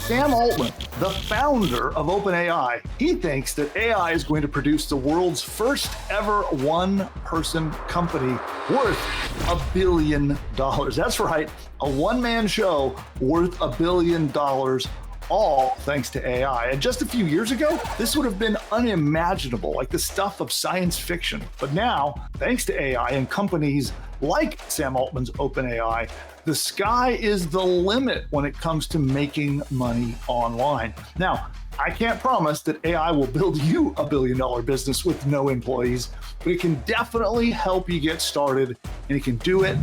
Sam Altman, the founder of OpenAI, he thinks that AI is going to produce the world's first ever one-person company worth $1 billion. That's right, a one-man show worth $1 billion, all thanks to AI. And just a few years ago, this would have been unimaginable, like the stuff of science fiction. But now, thanks to AI and companies like Sam Altman's OpenAI, the sky is the limit when it comes to making money online. Now, I can't promise that AI will build you $1 billion business with no employees, but it can definitely help you get started, and it can do it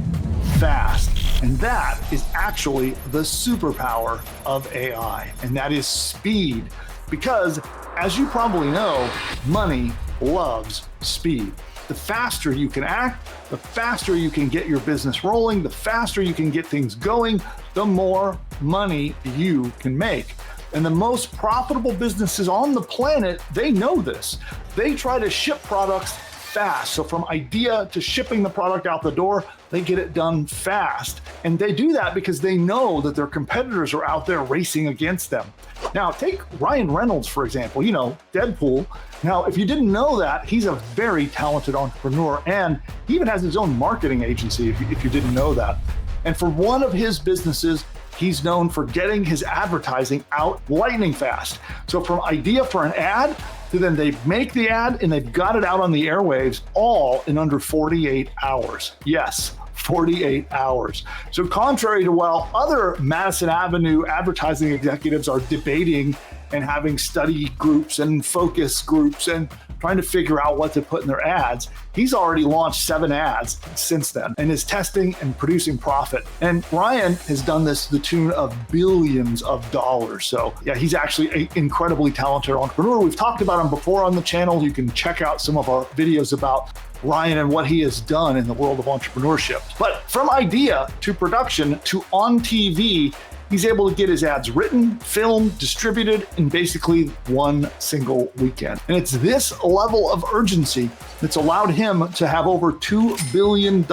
fast. And that is actually the superpower of AI, and that is speed. Because, as you probably know, money loves speed. The faster you can act, the faster you can get your business rolling, the faster you can get things going, the more money you can make. And the most profitable businesses on the planet, they know this. They try to ship products fast. So from idea to shipping the product out the door, they get it done fast. And they do that because they know that their competitors are out there racing against them. Now, take Ryan Reynolds, for example, you know, Deadpool. Now, if you didn't know that, he's a very talented entrepreneur, and he even has his own marketing agency, if you didn't know that. And for one of his businesses, he's known for getting his advertising out lightning fast. So from idea for an ad to then they make the ad and they've got it out on the airwaves all in under 48 hours. Yes, 48 hours. So contrary to while other Madison Avenue advertising executives are debating and having study groups and focus groups and trying to figure out what to put in their ads, he's already launched 7 ads since then and is testing and producing profit. And Ryan has done this to the tune of billions of dollars. So yeah, he's actually an incredibly talented entrepreneur. We've talked about him before on the channel. You can check out some of our videos about Ryan and what he has done in the world of entrepreneurship. But from idea to production to on TV, he's able to get his ads written, filmed, distributed in basically one single weekend. And it's this level of urgency that's allowed him to have over $2 billion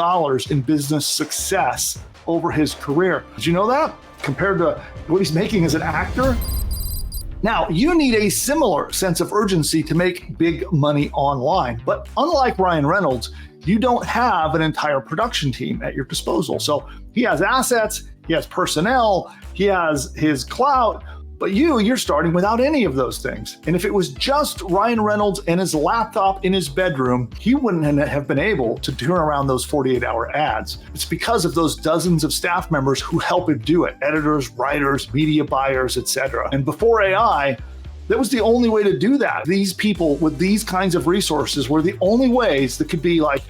in business success over his career. Did you know that? Compared to what he's making as an actor? Now, you need a similar sense of urgency to make big money online. But unlike Ryan Reynolds, you don't have an entire production team at your disposal. So he has assets, he has personnel, he has his clout, but you're starting without any of those things. And if it was just Ryan Reynolds and his laptop in his bedroom, he wouldn't have been able to turn around those 48-hour ads. It's because of those dozens of staff members who help him do it, editors, writers, media buyers, etc. And before AI, that was the only way to do that. These people with these kinds of resources were the only ways that could be like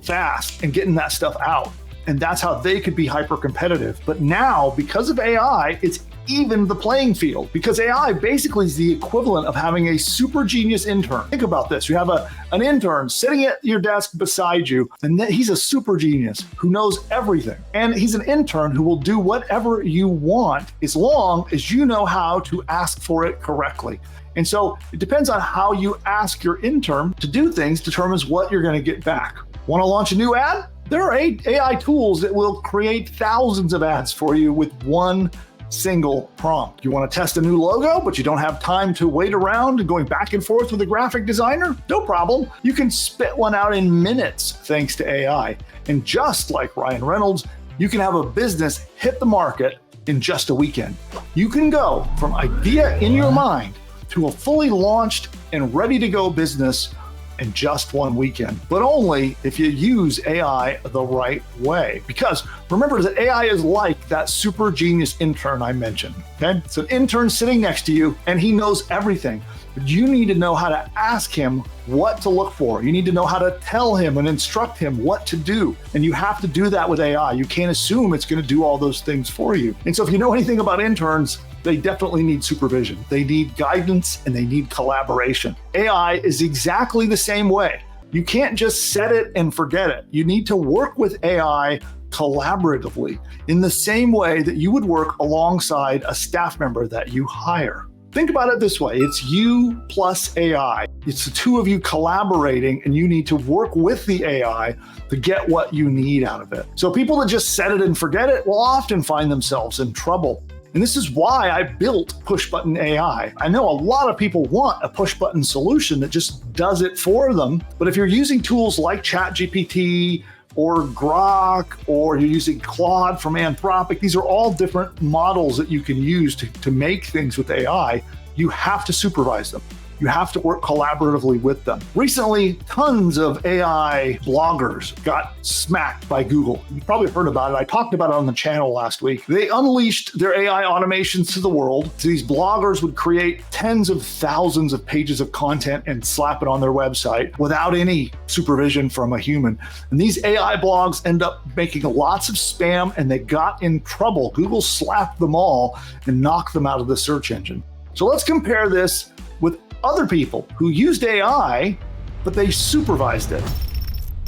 fast and getting that stuff out. And that's how they could be hyper competitive. But now, because of AI, it's even the playing field, because AI basically is the equivalent of having a super genius intern. Think about this. You have an intern sitting at your desk beside you, and he's a super genius who knows everything. And he's an intern who will do whatever you want as long as you know how to ask for it correctly. And so it depends on how you ask your intern to do things determines what you're going to get back. Want to launch a new ad? There are AI tools that will create thousands of ads for you with one single prompt. You want to test a new logo, but you don't have time to wait around and going back and forth with a graphic designer? No problem. You can spit one out in minutes thanks to AI. And just like Ryan Reynolds, you can have a business hit the market in just a weekend. You can go from idea in your mind to a fully launched and ready to go business in just one weekend, but only if you use AI the right way. Because remember that AI is like that super genius intern I mentioned, okay? It's an intern sitting next to you and he knows everything, but you need to know how to ask him what to look for. You need to know how to tell him and instruct him what to do. And you have to do that with AI. You can't assume it's going to do all those things for you. And so if you know anything about interns, they definitely need supervision. They need guidance and they need collaboration. AI is exactly the same way. You can't just set it and forget it. You need to work with AI collaboratively in the same way that you would work alongside a staff member that you hire. Think about it this way. It's you plus AI. It's the two of you collaborating, and you need to work with the AI to get what you need out of it. So people that just set it and forget it will often find themselves in trouble. And this is why I built PushButton AI. I know a lot of people want a push button solution that just does it for them. But if you're using tools like ChatGPT or Grok, or you're using Claude from Anthropic, these are all different models that you can use to make things with AI. You have to supervise them. You have to work collaboratively with them. Recently, tons of AI bloggers got smacked by Google. You've probably heard about it. I talked about it on the channel last week. They unleashed their AI automations to the world. So these bloggers would create tens of thousands of pages of content and slap it on their website without any supervision from a human. And these AI blogs end up making lots of spam, and they got in trouble. Google slapped them all and knocked them out of the search engine. So let's compare this with other people who used AI, but they supervised it.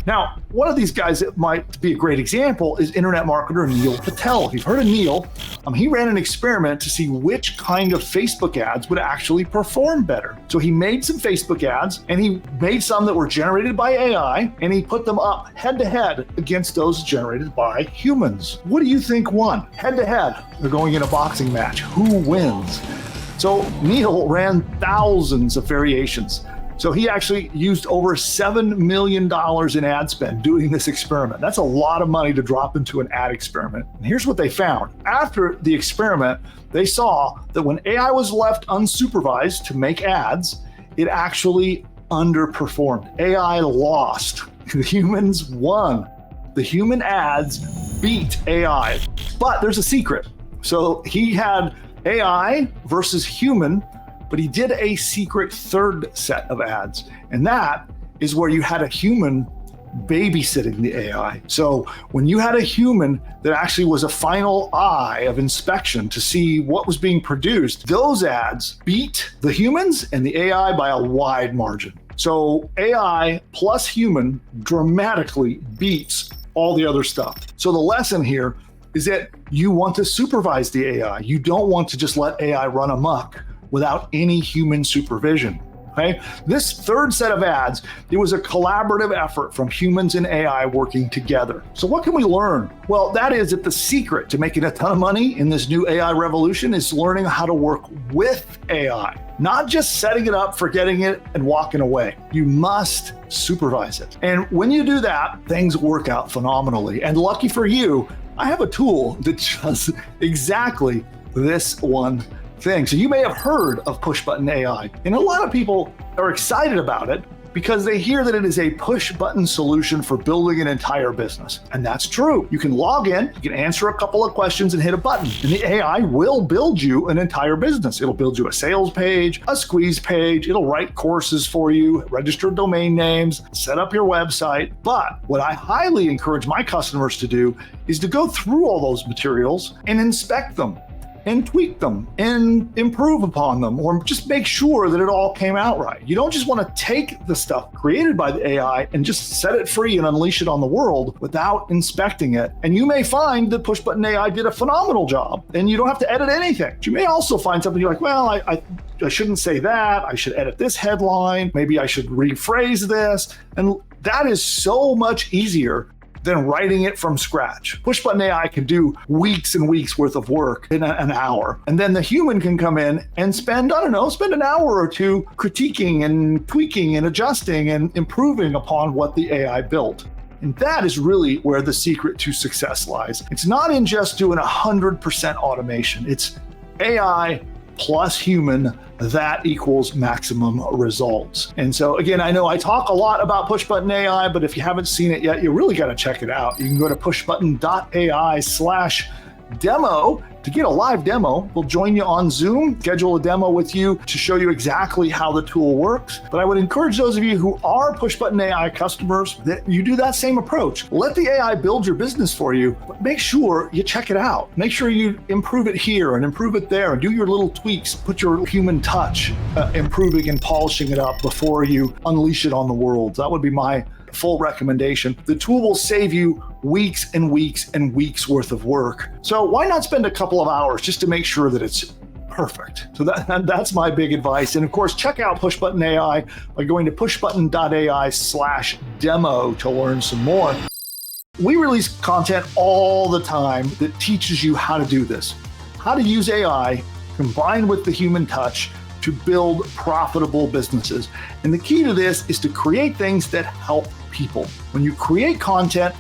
Now, one of these guys that might be a great example is internet marketer Neil Patel. If you've heard of Neil, he ran an experiment to see which kind of Facebook ads would actually perform better. So he made some Facebook ads, and he made some that were generated by AI, and he put them up head-to-head against those generated by humans. What do you think won? Head-to-head, they're going in a boxing match. Who wins? So Neil ran thousands of variations. So he actually used over $7 million in ad spend doing this experiment. That's a lot of money to drop into an ad experiment. And here's what they found. After the experiment, they saw that when AI was left unsupervised to make ads, it actually underperformed. AI lost. The humans won. The human ads beat AI. But there's a secret. So he had AI versus human, but he did a secret third set of ads. And that is where you had a human babysitting the AI. So when you had a human that actually was a final eye of inspection to see what was being produced, those ads beat the humans and the AI by a wide margin. So AI plus human dramatically beats all the other stuff. So the lesson here is that you want to supervise the AI. You don't want to just let AI run amok without any human supervision, okay? This third set of ads, it was a collaborative effort from humans and AI working together. So what can we learn? Well, that is that the secret to making a ton of money in this new AI revolution is learning how to work with AI, not just setting it up, forgetting it, and walking away. You must supervise it. And when you do that, things work out phenomenally. And lucky for you, I have a tool that does exactly this one thing. So you may have heard of PushButton AI, and a lot of people are excited about it because they hear that it is a push button solution for building an entire business. And that's true. You can log in, you can answer a couple of questions and hit a button, and the AI will build you an entire business. It'll build you a sales page, a squeeze page, it'll write courses for you, register domain names, set up your website. But what I highly encourage my customers to do is to go through all those materials and inspect them and tweak them and improve upon them, or just make sure that it all came out right. You don't just want to take the stuff created by the AI and just set it free and unleash it on the world without inspecting it. And you may find that PushButton AI did a phenomenal job and you don't have to edit anything. But you may also find something you're like, well, I shouldn't say that. I should edit this headline. Maybe I should rephrase this. And that is so much easier than writing it from scratch. PushButton AI can do weeks and weeks worth of work in an hour. And then the human can come in and spend an hour or two critiquing and tweaking and adjusting and improving upon what the AI built. And that is really where the secret to success lies. It's not in just doing 100% automation. It's AI plus human, that equals maximum results. And so again, I know I talk a lot about PushButton AI, but if you haven't seen it yet, you really got to check it out. You can go to pushbutton.ai/demo to get a live demo. We'll join you on Zoom, schedule a demo with you to show you exactly how the tool works. But I would encourage those of you who are PushButton AI customers that you do that same approach. Let the AI build your business for you, but make sure you check it out. Make sure you improve it here and improve it there and do your little tweaks, put your human touch, improving and polishing it up before you unleash it on the world. That would be my full recommendation. The tool will save you weeks and weeks and weeks worth of work. So why not spend a couple of hours just to make sure that it's perfect? So that's my big advice. And of course, check out PushButton AI by going to pushbutton.ai/demo to learn some more. We release content all the time that teaches you how to do this. how to use AI combined with the human touch to build profitable businesses. And the key to this is to create things that help people. When you create content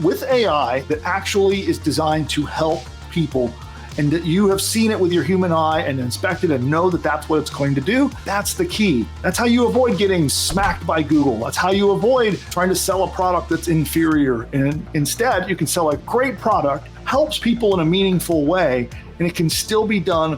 with AI that actually is designed to help people, and that you have seen it with your human eye and inspected and know that that's what it's going to do, that's the key. That's how you avoid getting smacked by Google. That's how you avoid trying to sell a product that's inferior. And instead, you can sell a great product, helps people in a meaningful way, and it can still be done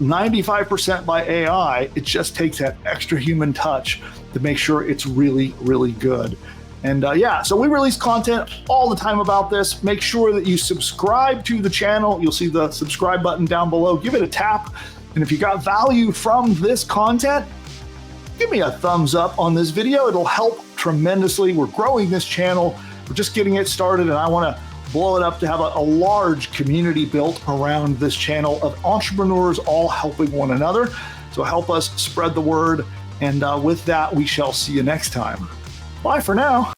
95% by AI. It just takes that extra human touch to make sure it's really, really good. And so we release content all the time about this. Make sure that you subscribe to the channel. You'll see the subscribe button down below. Give it a tap. And if you got value from this content, give me a thumbs up on this video. It'll help tremendously. We're growing this channel. We're just getting it started, and I want to blow it up to have a large community built around this channel of entrepreneurs all helping one another. So help us spread the word. And with that, we shall see you next time. Bye for now.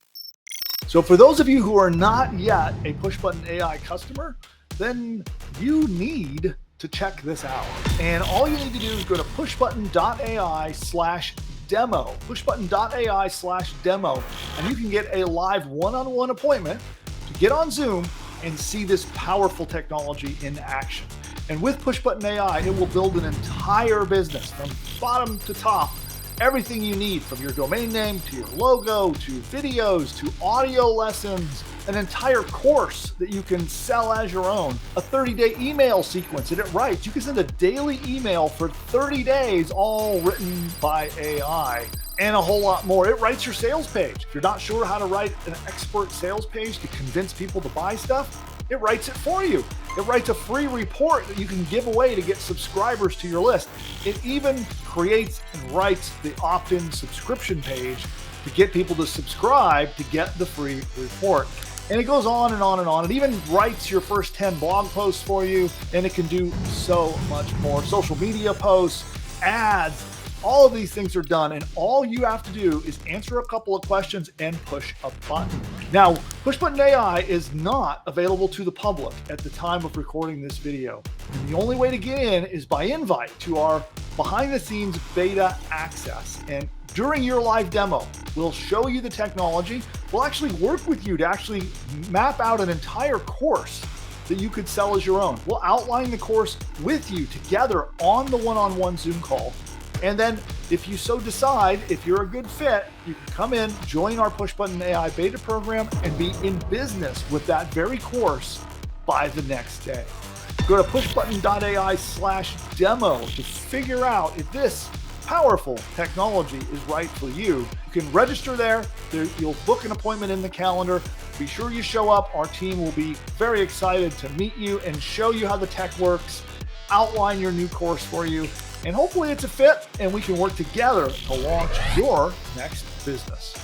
So for those of you who are not yet a PushButton AI customer, then you need to check this out. And all you need to do is go to pushbutton.ai/demo, pushbutton.ai/demo, and you can get a live one-on-one appointment to get on Zoom and see this powerful technology in action. And with PushButton AI, it will build an entire business from bottom to top. Everything you need, from your domain name to your logo to videos to audio lessons, an entire course that you can sell as your own, a 30-day email sequence that it writes. You can send a daily email for 30 days, all written by AI, and a whole lot more. It writes your sales page. If you're not sure how to write an expert sales page to convince people to buy stuff, it writes it for you. It writes a free report that you can give away to get subscribers to your list. It even creates and writes the opt-in subscription page to get people to subscribe to get the free report. And it goes on and on and on. It even writes your first 10 blog posts for you, and it can do so much more. Social media posts, ads, all of these things are done, and all you have to do is answer a couple of questions and push a button. Now, PushButton AI is not available to the public at the time of recording this video. And the only way to get in is by invite to our behind-the-scenes beta access. And during your live demo, we'll show you the technology. We'll actually work with you to actually map out an entire course that you could sell as your own. We'll outline the course with you together on the one-on-one Zoom call. And then if you so decide, if you're a good fit, you can come in, join our PushButton AI beta program, and be in business with that very course by the next day. Go to pushbutton.ai/demo to figure out if this powerful technology is right for you. You can register there. You'll book an appointment in the calendar. Be sure you show up. Our team will be very excited to meet you and show you how the tech works, outline your new course for you, and hopefully it's a fit and we can work together to launch your next business.